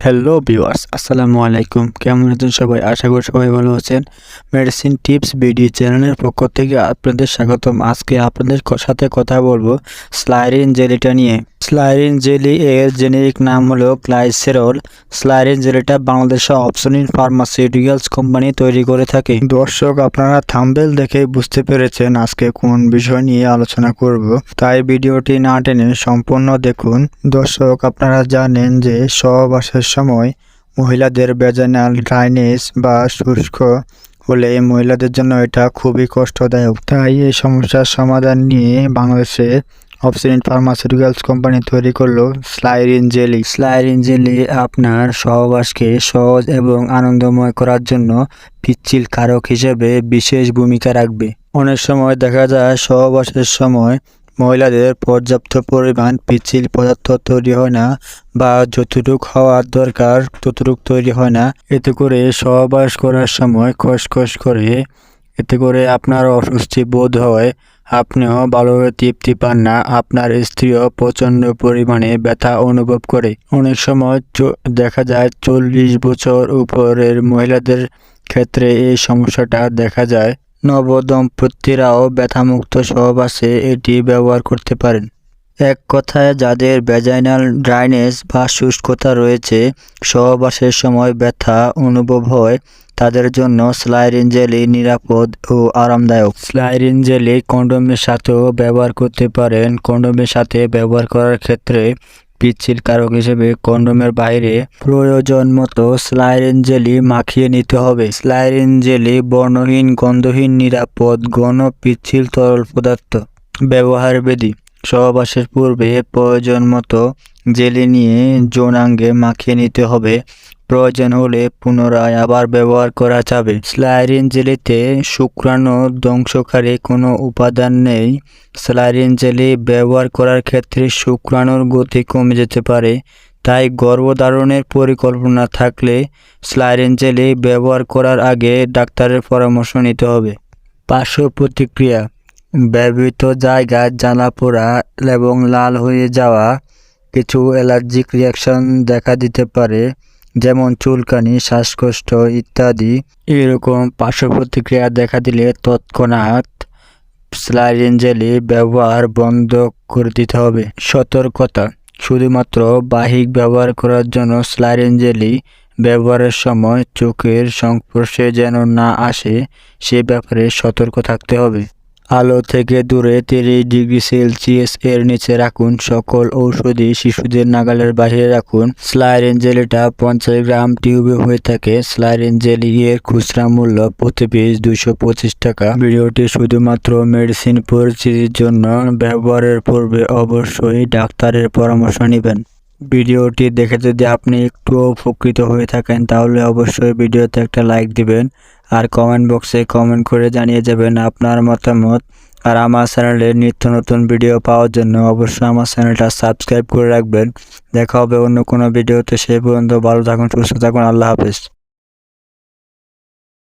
Hello viewers, আসসালামু আলাইকুম। কেমন আছেন সবাই? আশা করি সবাই ভালো আছেন। মেডিসিন টিপস ভিডিও চ্যানেলের পক্ষ থেকে আপনাদের স্বাগতম। আজকে আপনাদের সাথে কথা বলবো স্লাইরিন জেলিটা নিয়ে। স্লাইরিন জেলি এর জেনেরিক নাম হলো গ্লাইসেরল। স্লাইরিন জেলিটা বাংলাদেশের অপশনিন ফার্মাসিউটিক্যালস কোম্পানি তৈরি করে থাকে। দর্শক, আপনারা থাম্বনেল দেখে বুঝতে পেরেছেন আজকে কোন বিষয় নিয়ে আলোচনা করব, তাই ভিডিওটি না টেনে সম্পূর্ণ দেখুন। দর্শক, আপনারা জানেন যে সহবাসের সময় মহিলাদের ভ্যাজাইনাল ড্রাইনেস বা শুষ্ক হলে মহিলাদের জন্য এটা খুবই কষ্টদায়ক। তাই এই সমস্যার সমাধান নিয়ে বাংলাদেশে অপশনিন ফার্মাসিউটিক্যালস কোম্পানি তৈরি করলো স্লাইরিন জেলি। স্লাইরিন জেলি আপনার সহবাসকে সহজ এবং আনন্দময় করার জন্য পিচ্ছিল কারক হিসেবে বিশেষ ভূমিকা রাখবে। অনেক সময় দেখা যায় সহবাসের সময় মহিলাদের পর্যাপ্ত পরিমাণ পিচ্ছিল পদার্থ তৈরি হয় না, বা যতটুক হওয়ার দরকার ততটুক তৈরি হয় না। এতে করে সহবাস করার সময় খসখস করে, এতে করে আপনার অস্বস্তি বোধ হয়, আপনিও ভালোভাবে তৃপ্তি পান না, আপনার স্ত্রীও প্রচণ্ড পরিমাণে ব্যথা অনুভব করে। অনেক সময় দেখা যায় 40 বছর উপরের মহিলাদের ক্ষেত্রে এই সমস্যাটা দেখা যায়। নবদম্পতিরাও ব্যথামুক্ত সহবাসে এটি ব্যবহার করতে পারেন। এক কথায়, যাদের ভ্যাজাইনাল ড্রাইনেস বা শুষ্কতা রয়েছে, সহবাসের সময় ব্যথা অনুভব হয়, তাদের জন্য স্লাইরিন জেলি নিরাপদ ও আরামদায়ক। স্লাইরিন জেলি কন্ডোমের সাথেও ব্যবহার করতে পারেন। কন্ডোমের সাথে ব্যবহার করার ক্ষেত্রে পিচ্ছিল কারক হিসেবে কন্ডোমের বাইরে প্রয়োজন মতো স্লাইরিন জেলি মাখিয়ে নিতে হবে। স্লাইরিন জেলি বর্ণহীন, গন্ধহীন, নিরাপদ, ঘন পিচ্ছিল তরল পদার্থ। ব্যবহার বিধি: সহবাসের পূর্বে প্রয়োজন মতো জেলি নিয়ে যৌনাঙ্গে মাখিয়ে নিতে হবে। প্রয়োজন হলে পুনরায় আবার ব্যবহার করা যাবে। স্লাইরিন জেলিতে শুক্রাণু ধ্বংসকারী কোনো উপাদান নেই। স্লাইরিন জেলি ব্যবহার করার ক্ষেত্রে শুক্রাণুর গতি কমে যেতে পারে, তাই গর্ভধারণের পরিকল্পনা থাকলে স্লাইরিন জেলি ব্যবহার করার আগে ডাক্তারের পরামর্শ নিতে হবে। পার্শ্ব প্রতিক্রিয়া: ব্যবহৃত জায়গায় জ্বালাপোড়া এবং লাল হয়ে যাওয়া, কিছু অ্যালার্জিক রিয়াকশন দেখা দিতে পারে, যেমন চুলকানি, শ্বাসকষ্ট ইত্যাদি। এরকম পার্শ্ব প্রতিক্রিয়া দেখা দিলে তৎক্ষণাৎ স্লাইরিন জেলি ব্যবহার বন্ধ করে দিতে হবে। সতর্কতা: শুধুমাত্র বাহ্যিক ব্যবহার করার জন্য স্লাইরিন জেলি ব্যবহারের সময় চোখের সংস্পর্শে যেন না আসে, সে ব্যাপারে সতর্ক থাকতে হবে। আলো থেকে দূরে 30 ডিগ্রি সেলসিয়াস এর নিচে রাখুন। সকল ঔষধি শিশুদের নাগালের বাইরে রাখুন। স্লাইরিন জেলিটা 50 গ্রাম টিউবে হয়ে থাকে। স্লাইরিন জেলি এর খুচরা মূল্য প্রতি পিস 225 টাকা। ভিডিওটি শুধুমাত্র মেডিসিন পরিচিতির জন্য। ব্যবহারের পূর্বে অবশ্যই ডাক্তারের পরামর্শ নেবেন। ভিডিওটি দেখে যদি আপনি একটু উপকৃত হয়ে থাকেন, তাহলে অবশ্যই ভিডিওতে একটা লাইক দিবেন, আর কমেন্ট বক্সে কমেন্ট করে জানিয়ে যাবেন আপনার মতামত। আর আমার চ্যানেলে নিত্য নতুন ভিডিও পাওয়ার জন্য অবশ্যই আমার চ্যানেলটা সাবস্ক্রাইব করে রাখবেন। দেখা হবে অন্য কোনো ভিডিওতে। সেই পর্যন্ত ভালো থাকুন, সুস্থ থাকুন। আল্লাহ হাফেজ।